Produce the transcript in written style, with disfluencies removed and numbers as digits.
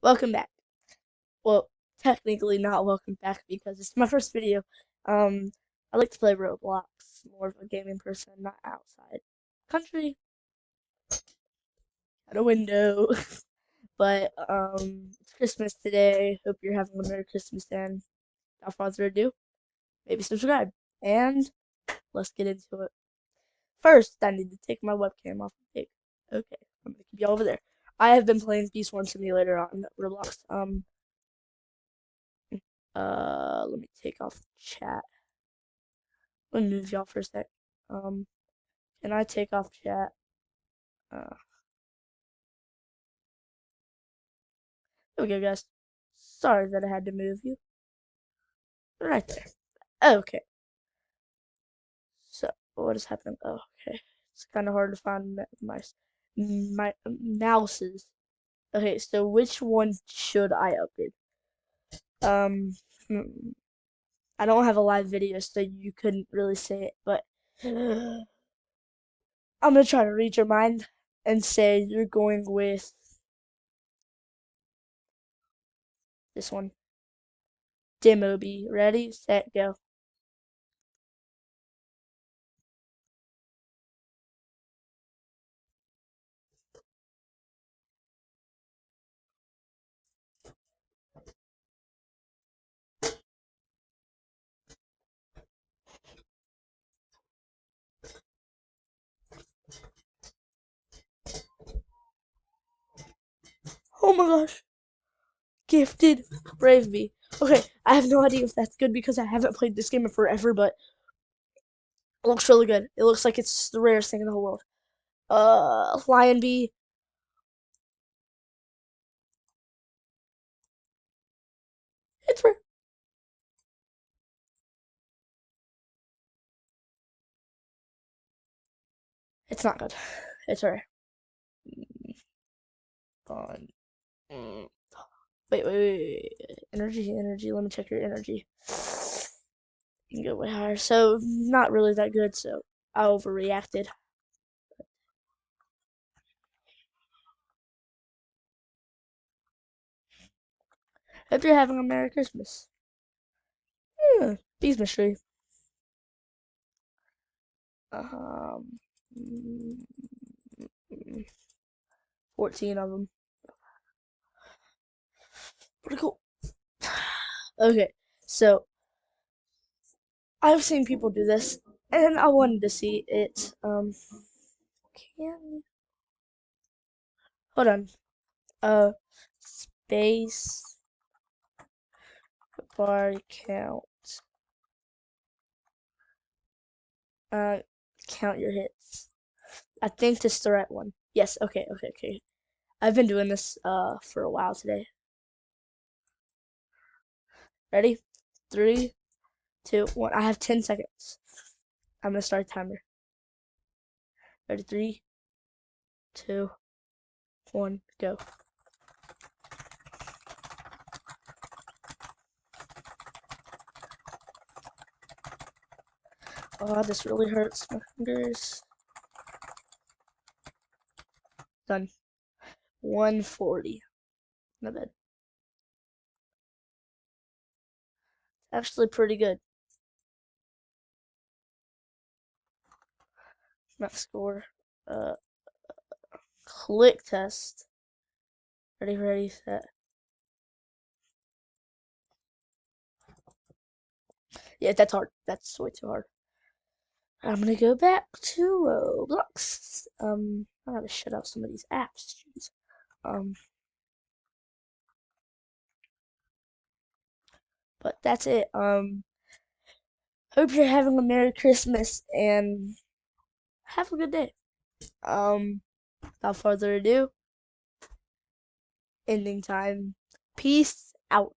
Welcome back. Well, technically not welcome back because it's my first video. Um, I like to play Roblox, more of a gaming person, not outside country, at a window. But it's Christmas today. Hope you're having a Merry Christmas and without further ado, maybe subscribe. And let's get into it. First, I need to take my webcam off the pig. Okay, I'm gonna keep you over there. I have been playing Beast One Simulator on Roblox. Let me take off chat. Let me move y'all for a sec. Um, can I take off chat? Uh, there we go, guys. Sorry that I had to move you. Right there. Okay. So, what is happening? Oh, okay. It's kind of hard to find my mouses. Okay, so which one should I upgrade? Um, hmm, I don't have a live video, so you couldn't really say it, but I'm gonna try to read your mind and say you're going with this one. Demo B. Ready, set, go. Oh my gosh. Gifted Brave Bee. Okay, I have no idea if that's good because I haven't played this game in forever, but it looks really good. It looks like it's the rarest thing in the whole world. Lion Bee. It's rare. It's not good. It's rare. Fun. Mm. Wait. Energy. Let me check your energy. You can go way higher. So, not really that good, so I overreacted. Hope you're having a Merry Christmas. Bees mystery. Um, mm, 14 of them. Pretty cool. Okay, so I've seen people do this, and I wanted to see it. Can hold on. Space bar count. Uh, count your hits. I think this is the right one. Yes. Okay. I've been doing this for a while today. Ready? Three, two, one. I have 10 seconds. I'm gonna start a timer. Ready? Three, two, one, go. Oh, this really hurts my fingers. Done. 140. Not bad. Actually pretty good. Math score. Uh, click test. Ready, set. Yeah, that's hard. That's way too hard. I'm gonna go back to Roblox. I gotta shut out some of these apps. Jeez. Um, but that's it. Hope you're having a Merry Christmas and have a good day. Without further ado, ending time. Peace out.